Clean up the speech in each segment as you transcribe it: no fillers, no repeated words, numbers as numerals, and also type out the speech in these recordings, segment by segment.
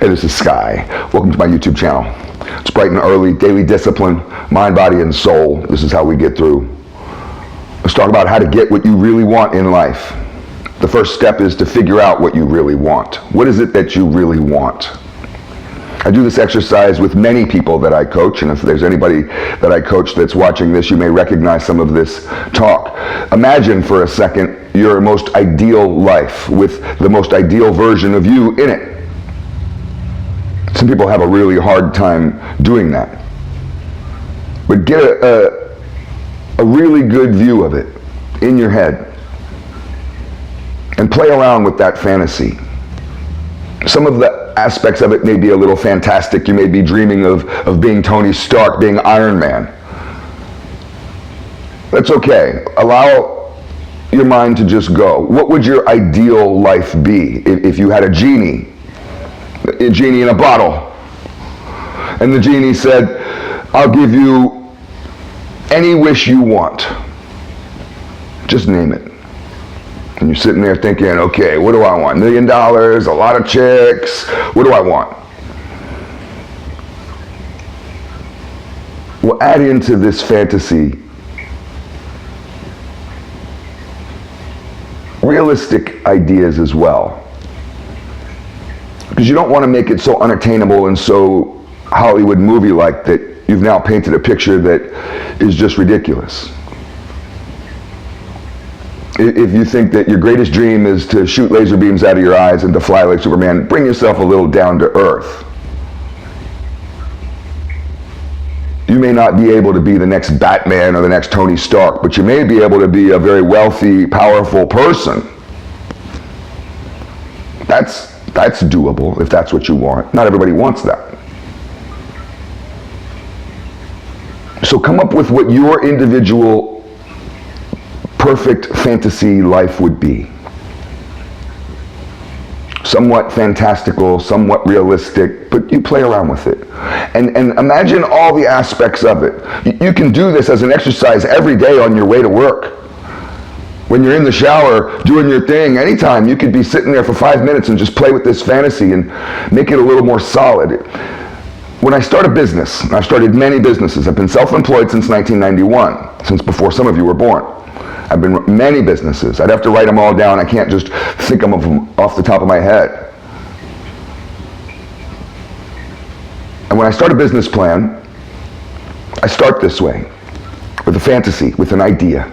Hey, this is Sky. Welcome to my YouTube channel. It's bright and early, daily discipline, mind, body, and soul. This is how we get through. Let's talk about how to get what you really want in life. The first step is to figure out what you really want. What is it that you really want? I do this exercise with many people that I coach, and if there's anybody that I coach that's watching this, you may recognize some of this talk. Imagine for a second your most ideal life with the most ideal version of you in it. Some people have a really hard time doing that. But get a really good view of it in your head and play around with that fantasy. Some of the aspects of it may be a little fantastic. You may be dreaming of being Tony Stark, being Iron Man. That's okay. Allow your mind to just go. What would your ideal life be if you had a genie in a bottle, and the genie said, I'll give you any wish you want. Just name it. And you're sitting there thinking, okay, what do I want? $1 million, a lot of chicks, what do I want? Well, add into this fantasy realistic ideas as well. Because you don't want to make it so unattainable and so Hollywood movie-like that you've now painted a picture that is just ridiculous. If you think that your greatest dream is to shoot laser beams out of your eyes and to fly like Superman, bring yourself a little down to earth. You may not be able to be the next Batman or the next Tony Stark, but you may be able to be a very wealthy, powerful person. That's doable if that's what you want. Not everybody wants that. So come up with what your individual perfect fantasy life would be. Somewhat fantastical, somewhat realistic, but you play around with it. And imagine all the aspects of it. You can do this as an exercise every day on your way to work. When you're in the shower doing your thing, anytime, you could be sitting there for 5 minutes and just play with this fantasy and make it a little more solid. When I start a business, and I've started many businesses, I've been self-employed since 1991, since before some of you were born. I've been many businesses. I'd have to write them all down. I can't just think of them off the top of my head. And when I start a business plan, I start this way, with a fantasy, with an idea.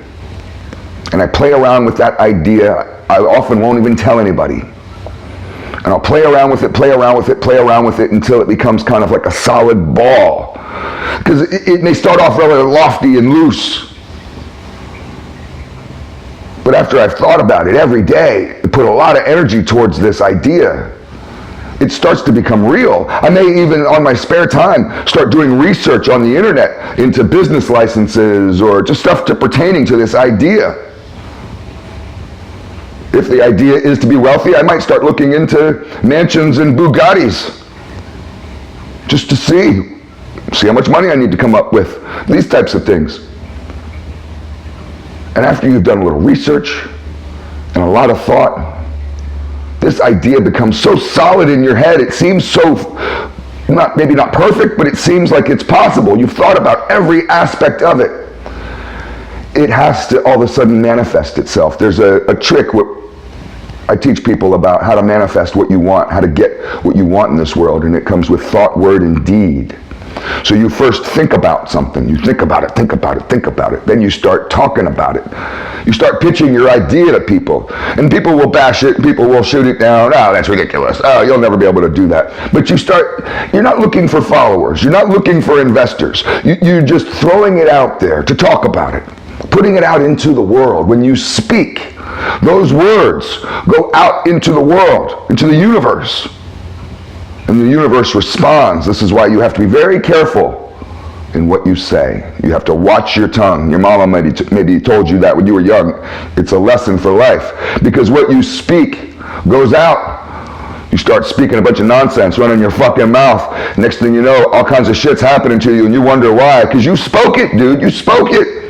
And I play around with that idea. I often won't even tell anybody. And I'll play around with it, play around with it, play around with it until it becomes kind of like a solid ball. Because it may start off rather lofty and loose. But after I've thought about it every day, put a lot of energy towards this idea, it starts to become real. I may even, on my spare time, start doing research on the internet into business licenses or just stuff pertaining to this idea. If the idea is to be wealthy, I might start looking into mansions and Bugattis just to see how much money I need to come up with, these types of things. And after you've done a little research and a lot of thought, this idea becomes so solid in your head, it seems so, maybe not perfect, but it seems like it's possible. You've thought about every aspect of it. It has to all of a sudden manifest itself. There's a trick I teach people about how to manifest what you want, how to get what you want in this world, and it comes with thought, word, and deed. So you first think about something. You think about it, think about it, think about it. Then you start talking about it. You start pitching your idea to people. And people will bash it, people will shoot it down. Oh, that's ridiculous. Oh, you'll never be able to do that. But you're not looking for followers. You're not looking for investors. You're just throwing it out there to talk about it. Putting it out into the world. When you speak, those words go out into the world, into the universe. And the universe responds. This is why you have to be very careful in what you say. You have to watch your tongue. Your mama maybe told you that when you were young. It's a lesson for life. Because what you speak goes out. You start speaking a bunch of nonsense, running your fucking mouth. Next thing you know, all kinds of shit's happening to you, and you wonder why. Because you spoke it, dude. You spoke it.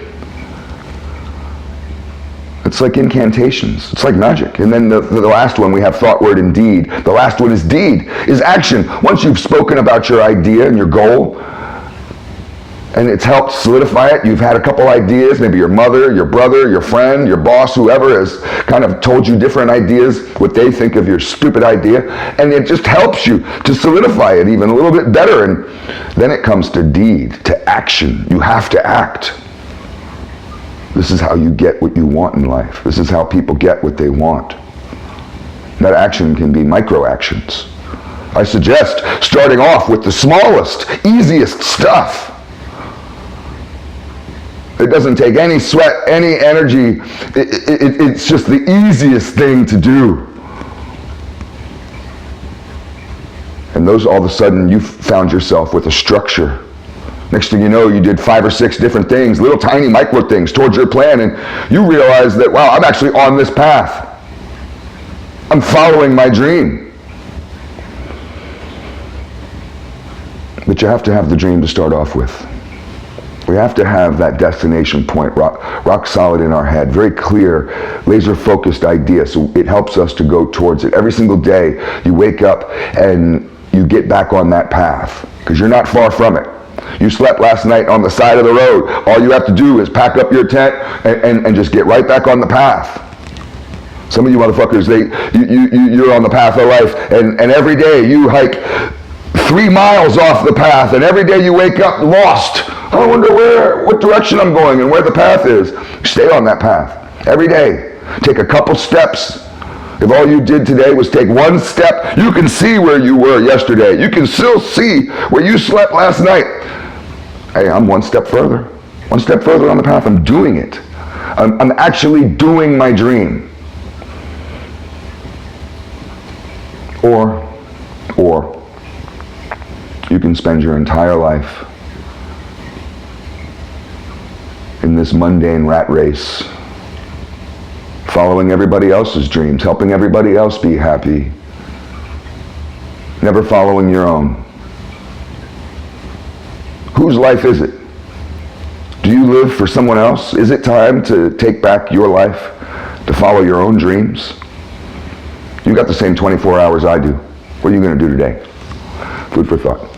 It's like incantations. It's like magic. And then the last one, we have thought, word, and deed. The last one is deed, is action. Once you've spoken about your idea and your goal, and it's helped solidify it, you've had a couple ideas, maybe your mother, your brother, your friend, your boss, whoever has kind of told you different ideas, what they think of your stupid idea, and it just helps you to solidify it even a little bit better. And then it comes to deed, to action. You have to act. This is how you get what you want in life. This is how people get what they want. That action can be micro actions. I suggest starting off with the smallest, easiest stuff. It doesn't take any sweat, any energy. It's just the easiest thing to do. And those, all of a sudden, you found yourself with a structure. Next thing you know, you did 5 or 6 different things, little tiny micro things towards your plan, and you realize that, wow, I'm actually on this path. I'm following my dream. But you have to have the dream to start off with. We have to have that destination point rock solid in our head, very clear, laser-focused idea, so it helps us to go towards it. Every single day, you wake up and you get back on that path, because you're not far from it. You slept last night on the side of the road. All you have to do is pack up your tent and just get right back on the path. Some of you motherfuckers, you're on the path of life, and every day you hike 3 miles off the path, and every day you wake up lost. I wonder what direction I'm going and where the path is. Stay on that path every day. Take a couple steps. If all you did today was take 1 step, you can see where you were yesterday. You can still see where you slept last night. Hey, I'm 1 step further. 1 step further on the path. I'm doing it. I'm actually doing my dream. Or you can spend your entire life in this mundane rat race, following everybody else's dreams, helping everybody else be happy, never following your own. Whose life is it? Do you live for someone else? Is it time to take back your life, to follow your own dreams? You got the same 24 hours I do. What are you going to do today? Food for thought.